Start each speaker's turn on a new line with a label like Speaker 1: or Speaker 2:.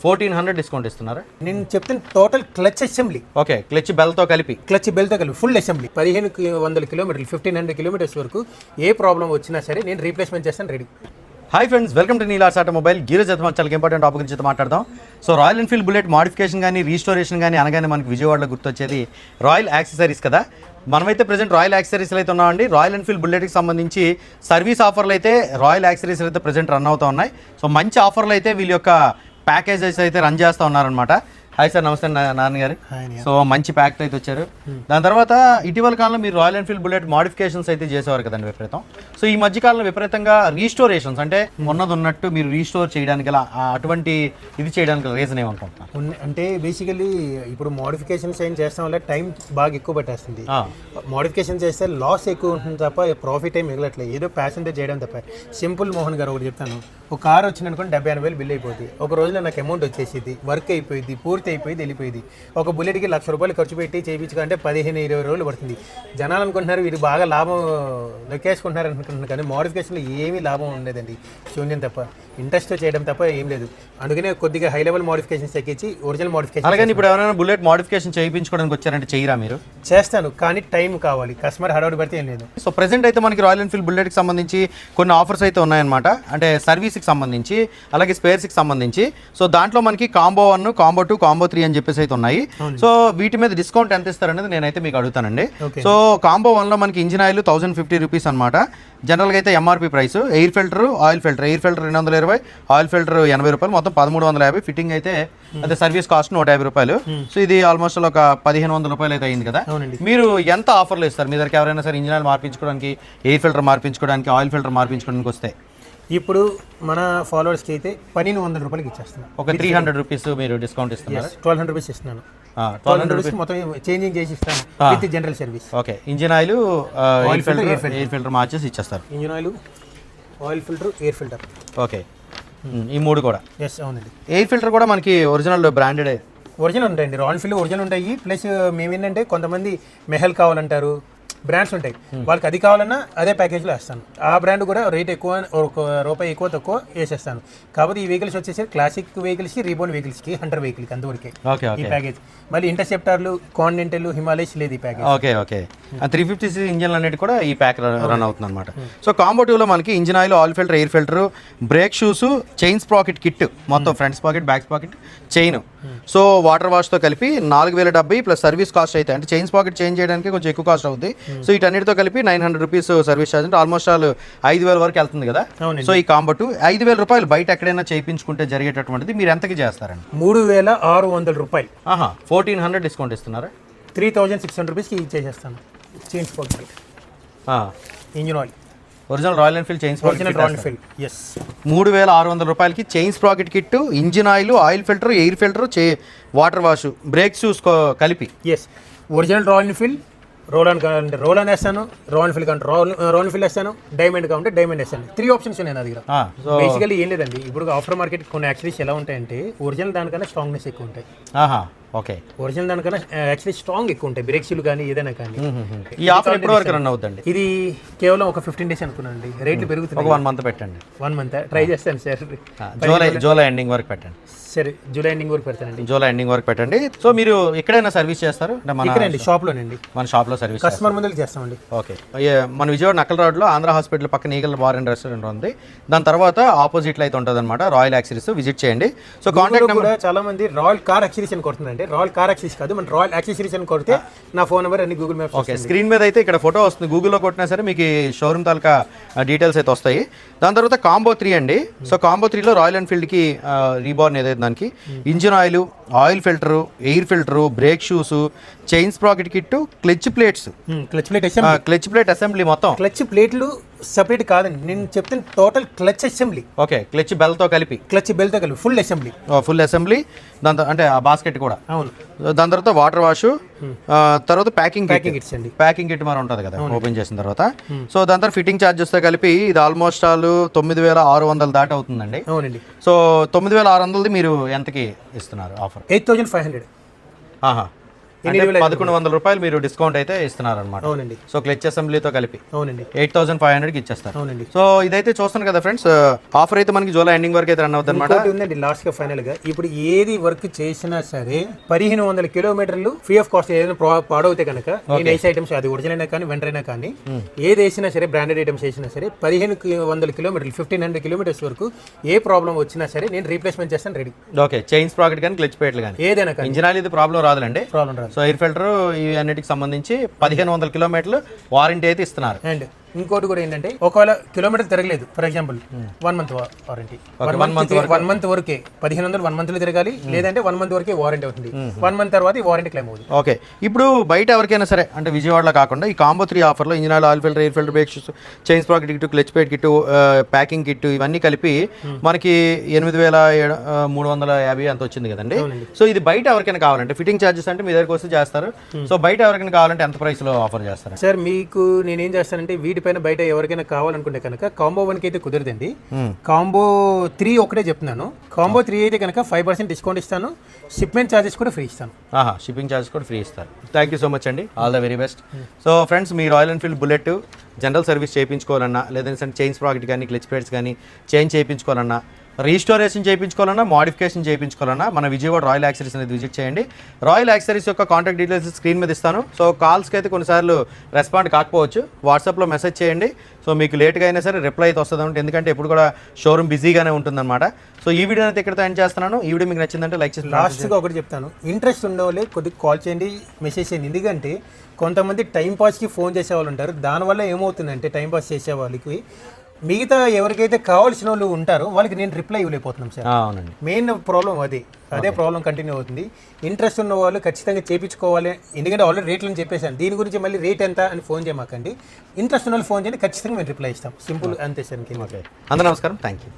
Speaker 1: 1400 discount ఇస్తున్నారా?
Speaker 2: నేను చెప్తున్న total clutch assembly.
Speaker 1: Okay, clutch బెల్తో కలిపి
Speaker 2: ఫుల్ అసెంబ్లీ 1500 కిలోమీటర్లు 1500 కిలోమీటర్స్ వరకు ఏ ప్రాబ్లం వచ్చినా సరే నేను రీప్లేస్మెంట్ చేస్తాను ready.
Speaker 1: Hi friends, welcome to Neela's automobile. గీరోజు అయితే చాలా ఇంపార్టెంట్ టాపిక్ గురించి మాట్లాడదాం. So Royal Enfield Bullet modification కానీ రీస్టోరేషన్ కానీ అనగానే మనకి విజయవాడలో గుర్తొచ్చేది రాయల్ యాక్సెసరీస్ కదా. మనమైతే ప్రెజెంట్ రాయల్ యాక్సెసరీస్లో అయితే ఉన్నామండి. రాయల్ ఎన్ఫీల్డ్ బుల్లెట్కి సంబంధించి సర్వీస్ ఆఫర్లు అయితే రాయల్ యాక్సెసరీస్లో అయితే ప్రెజెంట్ రన్ అవుతూ ఉన్నాయి. సో మంచి ఆఫర్లు అయితే వీళ్ళ యొక్క ప్యాకేజెస్ అయితే రన్ చేస్తూ ఉన్నారనమాట. హాయ్ సార్, నమస్తే నాన్నగారు. సో మంచి ప్యాక్ అయితే వచ్చారు. దాని తర్వాత ఇటీవల కాలంలో మీరు రాయల్ ఎన్ఫీల్డ్ బుల్లెట్ మాడిఫికేషన్స్ అయితే చేసేవారు కదండి విపరీతం. సో ఈ మధ్యకాలంలో విపరీతంగా రీస్టోరేషన్స్ అంటే ఉన్నది ఉన్నట్టు మీరు రీస్టోర్ చేయడానికి గల అటువంటి ఇది చేయడానికి రీజన్ ఏమనుకుంటున్నారు?
Speaker 2: అంటే బేసికలీ ఇప్పుడు మోడిఫికేషన్స్ ఏం చేస్తాం వల్ల టైం బాగా ఎక్కువ పట్టేస్తుంది. మోడిఫికేషన్ చేస్తే లాస్ ఎక్కువ ఉంటుంది తప్ప ప్రాఫిట్ ఏం మిగలట్లేదు. ఏదో ప్యాసింజర్ చేయడం తప్ప. సింపుల్ మోహన్ గారు ఒకటి చెప్తాను, ఒక కార్ వచ్చింది అనుకోండి 70,000 బిల్ అయిపోతుంది. ఒక రోజులో నాకు అమౌంట్ వచ్చేసింది, వర్క్ అయిపోయింది, పూర్తి అయిపోయింది, వెళ్ళిపోయింది. ఒక బుల్లెట్కి ₹1,00,000 ఖర్చు పెట్టి చేయించుకుంటే 15-20 రోజులు పడుతుంది. జనాలు అనుకుంటున్నారు వీరు బాగా లాభం లెక్కేసుకుంటున్నారు అనుకుంటున్నారు, కానీ మోడిఫికేషన్లో ఏమీ లాభం ఉండేదండి. శూన్యం తప్ప, ఇంట్రెస్ట్ చేయడం తప్ప ఏం లేదు. అందుకనే కొద్దిగా హై లెవెల్ మోడిఫికేషన్స్ ఎక్కించి ఒరిజినల్ మోడిఫికేషన్.
Speaker 1: అలాగే ఇప్పుడు ఎవరైనా బుల్లెట్ మోడిఫికేషన్ చేయించుకోవడానికి వచ్చారంటే చేయరా మీరు?
Speaker 2: చేస్తాను, కానీ టైం కావాలి. కస్టమర్ హడావుడి పడితే ఏం లేదు.
Speaker 1: సో ప్రెసెంట్ అయితే మనకి రాయల్ ఎన్ఫీల్డ్ బుల్లెట్కి సంబంధించి కొన్ని ఆఫర్స్ అయితే ఉన్నాయన్నమాట. అంటే సర్వీస్కి సంబంధించి అలాగే స్పేర్స్కి సంబంధించి. సో దాంట్లో మనకి కాంబో 1, కాంబో 2, కాంబో 3 అని చెప్పేసి అయితే ఉన్నాయి. సో వీటి మీద డిస్కౌంట్ ఎంత ఇస్తారనేది నేనైతే మీకు అడుగుతానండి. సో కాంబో 1లో మనకి ఇంజిన్ ఆయిల్ 1050 రూపీస్ అనమాట. జనరల్గా అయితే MRP price. Air filter, oil filter. Air filter 220, oil filter 80 రూపాయలు, మొత్తం 1350. ఫిట్టింగ్ అయితే అదే సర్వీస్ కాస్ట్ 150 రూపాయలు. సో ఇది ఆల్మోస్ట్ ఒక 1500 రూపాయలు అయితే అయింది కదా. మీరు ఎంత ఆఫర్లు ఇస్తారు మీ దగ్గర ఎవరైనా సరే ఇంజిన్ ఆయిల్ మార్పించుకోవడానికి, ఎయిర్ ఫిల్టర్ మార్పించుకోవడానికి, ఆయిల్ ఫిల్టర్ మార్పించుకోవడానికి వస్తే?
Speaker 2: ఇప్పుడు మన ఫాలోవర్స్కి అయితే 1,200 రూపాయలకి ఇచ్చేస్తున్నాను.
Speaker 1: ఒక 300 రూపీస్ మీరు డిస్కౌంట్ ఇస్తున్నారు.
Speaker 2: 1,200 రూపీస్ ఇస్తున్నాను. 1,200 రూపీస్ మొత్తం చేంజింగ్ చేసి ఇస్తాను with general service.
Speaker 1: Okay, engine oil, oil filter, air filter మార్చేసి ఇచ్చేస్తారు.
Speaker 2: Engine oil, oil filter, air filter.
Speaker 1: Okay, ఈ మూడు కూడా.
Speaker 2: ఎస్, అవునండి.
Speaker 1: ఎయిర్ ఫిల్టర్ కూడా మనకి ఒరిజినల్ బ్రాండెడ్
Speaker 2: ఒరిజినల్ ఉంటాయండి. రాయల్ ఫీల్డ్ ఒరిజినల్ ఉంటాయి. ప్లస్ మేమేంటంటే కొంతమంది మెహల్ కావాలంటారు, బ్రాండ్స్ ఉంటాయి. వాళ్ళకి అది కావాలన్నా అదే ప్యాకేజ్లో వేస్తాను. ఆ బ్రాండ్ కూడా రేట్ ఎక్కువ, ₹1 ఎక్కువ తక్కువ వేసేస్తాను. కాబట్టి ఈ వెహికల్స్ వచ్చేసి క్లాసిక్ వెహికల్స్కి, రీబోర్న్ వెహికల్స్కి, హంటర్ వెహికల్కి అంతవరకే ఈ ప్యాకేజ్. మళ్ళీ ఇంటర్సెప్టార్లు, కాంటినెంటల్, హిమాలయస్ లేదు ఈ package.
Speaker 1: Okay okay 350cc engine అనేది కూడా ఈ ప్యాక్ రన్ అవుతుంది అనమాట. సో కాంబో 2లో మనకి engine oil, oil filter, air filter, brake shoes, chain sprocket kit, మొత్తం front sprocket, back sprocket, chain. So water వాష్తో కలిపి 4,070 ప్లస్ సర్వీస్ కాస్ట్ అయితే, అంటే చైన్ స్పాకెట్ చేంజ్ చేయడానికి కొంచెం ఎక్కువ కాస్ట్ అవుతుంది. సో వీటన్నిటితో కలిపి 900 రూపీస్ సర్వీస్ ఛార్జ్, అంటే ఆల్మోస్ట్ 5,000 వరకు వెళ్తుంది కదా. సో ఈ కాంబో 2 5,000 రూపాయలు బయట ఎక్కడైనా చేయించుకుంటే జరిగేటటువంటిది మీరు ఎంతకి చేస్తారండి?
Speaker 2: 3,600 రూపాయలు.
Speaker 1: 1,400 డిస్కౌంట్ ఇస్తున్నారా?
Speaker 2: 3,600 రూపీస్కి ఇచ్చేసేస్తాను. Chain sprocket, engine oil,
Speaker 1: original Royal Enfield chain sprocket. 3,600 రూపాయలకి chain sprocket kit, engine oil, oil filter, air filter, water wash, brake shoes కలిపి.
Speaker 2: Yes, original Royal Enfield. రోల్ కావాలంటే రోల్ అని వేస్తాను, రాయల్ ఫీల్డ్ కావాలంటే రాయల్ ఫీల్డ్ వేస్తాను, డైమండ్ కావాలంటే డైమండ్ వేస్తాను. 3 ఆప్షన్స్ ఉన్నాయి నా దగ్గర. బేసికలీ ఏం లేదండి, ఇప్పుడు ఆఫ్టర్ మార్కెట్ కొన్ని యాక్చువల్స్ ఎలా ఉంటాయంటే ఒరిజినల్ దానికన్నా స్ట్రాంగ్నెస్ ఎక్కువ ఉంటాయి.
Speaker 1: ఓకే,
Speaker 2: ఒరిజినల్ దానికన్నా యాక్చువల్లీ స్ట్రాంగ్ ఎక్కువ ఉంటాయి, బ్రేక్స్లు కానీ ఏదైనా కానీ.
Speaker 1: ఈ ఆఫర్ ఎప్పటి వరకు రన్ అవుతుంది?
Speaker 2: ఇది కేవలం ఒక 15 days అనుకున్నానండి. రేట్లు పెరుగుతున్నాయి.
Speaker 1: ఒక 1 month పెట్టండి.
Speaker 2: 1 month ట్రై చేస్తాను సార్.
Speaker 1: జూలై ఎండింగ్ వరకు పెట్టండి.
Speaker 2: సరే, జూలై ఎండింగ్ వరకు పెడతానండి.
Speaker 1: జూలై ఎండింగ్ వరకు పెట్టండి. సో మీరు ఎక్కడైనా సర్వీస్ చేస్తారు?
Speaker 2: ఇక్కడండి, షాప్లోనండి.
Speaker 1: మన షాప్లో సర్వీస్,
Speaker 2: కస్టమర్ ముందుకు చేస్తామండి.
Speaker 1: ఓకే, మన విజయవాడ నక్కల్ రోడ్లో ఆంధ్ర హాస్పిటల్ పక్కన ఈగల్ బార్ అండ్ రెస్టారెంట్ ఉంది. దాని తర్వాత ఆపోజిట్లో అయితే ఉంటుంది అనమాట రాయల్ యాక్సెసరీస్. విజిట్ చేయండి. సో కాంటాక్ట్ నెంబర్
Speaker 2: చాలా మంది రాయల్ కార్ యాక్సెసరీస్ అని కొడుతుందంటే, రాయల్ కార్ యాక్సెసరీస్ కాదు, మన రాయల్ యాక్సెసరీస్ అని కొడితే నా ఫోన్ నెంబర్ అన్ని గూగుల్ మ్యాప్స్.
Speaker 1: ఓకే, స్క్రీన్ మీద అయితే ఇక్కడ ఫోటో వస్తుంది. గూగుల్లో కొట్టినా సరే మీకు షోరూమ్ తాలూకా డీటెయిల్స్ అయితే వస్తాయి. దాని తర్వాత కాంబో 3 అండి. సో కాంబో 3లో రాయల్ ఎన్ఫీల్డ్కి రీబార్న్ ఏదైతే దానికి engine oil, oil filter, air filter, brake shoes, chain sprocket kit, clutch plates, clutch plate assembly. మొత్తం
Speaker 2: క్లచ్ ప్లేట్లు సెపరేట్ కాదండి, నేను చెప్తాను total clutch assembly.
Speaker 1: Okay, clutch బెల్తో కలిపి
Speaker 2: ఫుల్ అసెంబ్లీ.
Speaker 1: Full assembly. దాంతో అంటే ఆ బాస్కెట్ కూడా.
Speaker 2: అవును.
Speaker 1: దాని తర్వాత వాటర్ వాష్, తర్వాత ప్యాకింగ్
Speaker 2: కిట్స్ అండి.
Speaker 1: ప్యాకింగ్ కిట్ మరి ఉంటుంది కదా ఓపెన్ చేసిన తర్వాత. సో దాని తర్వాత ఫిట్టింగ్ ఛార్జెస్తో కలిపి ఇది ఆల్మోస్ట్ 9,600 దాటి అవుతుందండి.
Speaker 2: అవునండి.
Speaker 1: సో 9,600 మీరు ఎంతకి ఇస్తున్నారు ఆఫర్?
Speaker 2: 8,500. ఇండివిజువల్
Speaker 1: 1100 రూపాయలు మీరు డిస్కౌంట్ అయితే ఇస్తున్నారు అనమాట.
Speaker 2: అవునండి
Speaker 1: సో క్లచ్ అసెంబ్లీతో కలిపి
Speaker 2: అవునండి
Speaker 1: 8500కి ఇచ్చేస్తారు.
Speaker 2: అవునండి.
Speaker 1: సో ఇదైతే చూస్తాను కదా ఫ్రెండ్స్, ఆఫర్ అయితే మనకి జూలై ఎండింగ్ వరకు అయితే రన్ అవుతుంది అనమాట.
Speaker 2: ఇంకోటి ఉందండి లాస్ట్ గా ఫైనల్ గా, ఇప్పుడు ఏది వర్క్ చేసినా సరే 1500 కిలోమీటర్లు ఫ్రీ ఆఫ్ కాస్ట్. ఏదైనా పాడవుతే కనుక నేను వేసే ఐటమ్స్ అది ఒరిజినల్ అయినా కానీ వెంటర్ అయినా కానీ ఏది వేసినా సరే బ్రాండెడ్ ఐటమ్స్ వేసినా సరే 1500 కిలోమీటర్లు 1500 కిలోమీటర్స్ వరకు ఏ ప్రాబ్లం వచ్చినా సరే నేను రీప్లేస్మెంట్ చేస్తాను రెడీ.
Speaker 1: ఓకే, చైన్ స్ప్రాకెట్ కానీ క్లచ్ ప్లేట్లు కానీ
Speaker 2: ఏదైనా కానీ
Speaker 1: ఇంజిన్ ఆయిల్ ఇది ప్రాబ్లం రాదులండి.
Speaker 2: ప్రాబ్లం రాదు.
Speaker 1: సో ఎయిర్ ఫిల్టర్ ఇవి అన్నిటికి సంబంధించి 1500 కిలోమీటర్లు వారంటీ అయితే ఇస్తున్నారు.
Speaker 2: అండ్ ఇంకోటి కూడా ఏంటంటే ఒకవేళ కిలోమీటర్ తిరగలేదు, for example 1 month warranty, 1 month వరకే 1500 1 మంత్ లో తిరగాలి, లేదంటే 1 మంత్ వరకే వారంటీ అవుతుంది. 1 మంత్ తర్వాత ఈ వారంటీ క్లెయిమ్ అవుతుంది.
Speaker 1: ఓకే, ఇప్పుడు బయట ఎవరికైనా సరే అంటే విజయవాడలో కాకుండా ఈ కాంబో 3 ఆఫర్లో engine oil filter, air filter, brake shoes, chain sprocket kit, clutch plate kit, packing kit ఇవన్నీ కలిపి మనకి 8350 అంత వచ్చింది కదండి. సో ఇది బయట ఎవరికైనా కావాలంటే ఫిట్టింగ్ ఛార్జెస్ అంటే మీ దగ్గరకు వస్తే చేస్తారు. సో బయట ఎవరికైనా కావాలంటే ఎంత ప్రైస్లో ఆఫర్ చేస్తారు
Speaker 2: సార్? మీకు నేనేం చేస్తానంటే వీటిపైన బయట ఎవరికైనా కావాలనుకుంటే కనుక కాంబో 1 కి అయితే కుదరదండి. కాంబో 3 ఒకటే చెప్తున్నాను. కాంబో 3 అయితే కనుక 5% డిస్కౌంట్ ఇస్తాను, షిప్మెంట్ ఛార్జెస్ కూడా ఫ్రీ ఇస్తాను.
Speaker 1: షిప్పింగ్ ఛార్జెస్ కూడా ఫ్రీ ఇస్తారు. థ్యాంక్ యూ సో మచ్ అండి, all the very best. So friends, మీ Royal Enfield Bullet general service చేయించుకోవాలన్నా, లేదంటే చైన్ స్ప్రాకెట్ కానీ క్లచ్ ప్లేట్స్ కానీ చేంజ్ చేయించుకోవాలన్నా, రీస్టోరేషన్ చేయించుకోవాలన్నా, మోడిఫికేషన్ చేయించుకోవాలన్నా మన విజయవాడ రాయల్ యాక్సరీస్ అనేది విజిట్ చేయండి. రాయల్ యాక్సరీస్ యొక్క కాంటాక్ట్ డీటెయిల్స్ స్క్రీన్ మీద ఇస్తాను. సో కాల్స్కి అయితే కొన్నిసార్లు రెస్పాండ్ కాకపోవచ్చు, వాట్సాప్లో మెసేజ్ చేయండి. సో మీకు లేట్గా అయినా సరే రిప్లై అయితే వస్తుంది, ఎందుకంటే ఎప్పుడు కూడా షోరూమ్ బిజీగానే ఉంటుందన్నమాట. సో ఈ వీడియో అయితే ఇక్కడితో ఎండ్ చేస్తున్నాను. ఈ వీడియో మీకు నచ్చిందంటే లైక్ చేసి
Speaker 2: లాస్ట్గా ఒకటి చెప్తాను, ఇంట్రెస్ట్ ఉండేవాళ్ళే కొద్దిగా కాల్ చేయండి, మెసేజ్ చేయండి. ఎందుకంటే కొంతమంది టైంపాస్కి ఫోన్ చేసే వాళ్ళు ఉంటారు. దానివల్ల ఏమవుతుందంటే టైంపాస్ చేసే వాళ్ళకి మిగతా ఎవరికైతే కావాల్సిన వాళ్ళు ఉంటారో వాళ్ళకి నేను రిప్లై ఇవ్వలేకపోతున్నాం సార్.
Speaker 1: అవునండి,
Speaker 2: మెయిన్ ప్రాబ్లం అదే ప్రాబ్లం కంటిన్యూ అవుతుంది. ఇంట్రెస్ట్ ఉన్న వాళ్ళు ఖచ్చితంగా చేయించుకోవాలి, ఎందుకంటే ఆల్రెడీ రేట్లను చెప్పేసాను. దీని గురించి మళ్ళీ రేట్ ఎంత అని ఫోన్ చేయమాకండి. ఇంట్రెస్ట్ ఉన్న వాళ్ళు ఫోన్ చేయండి, ఖచ్చితంగా మేము రిప్లై ఇస్తాం. సింపుల్ అంతే సార్.
Speaker 1: అందరూ నమస్కారం, థ్యాంక్ యూ.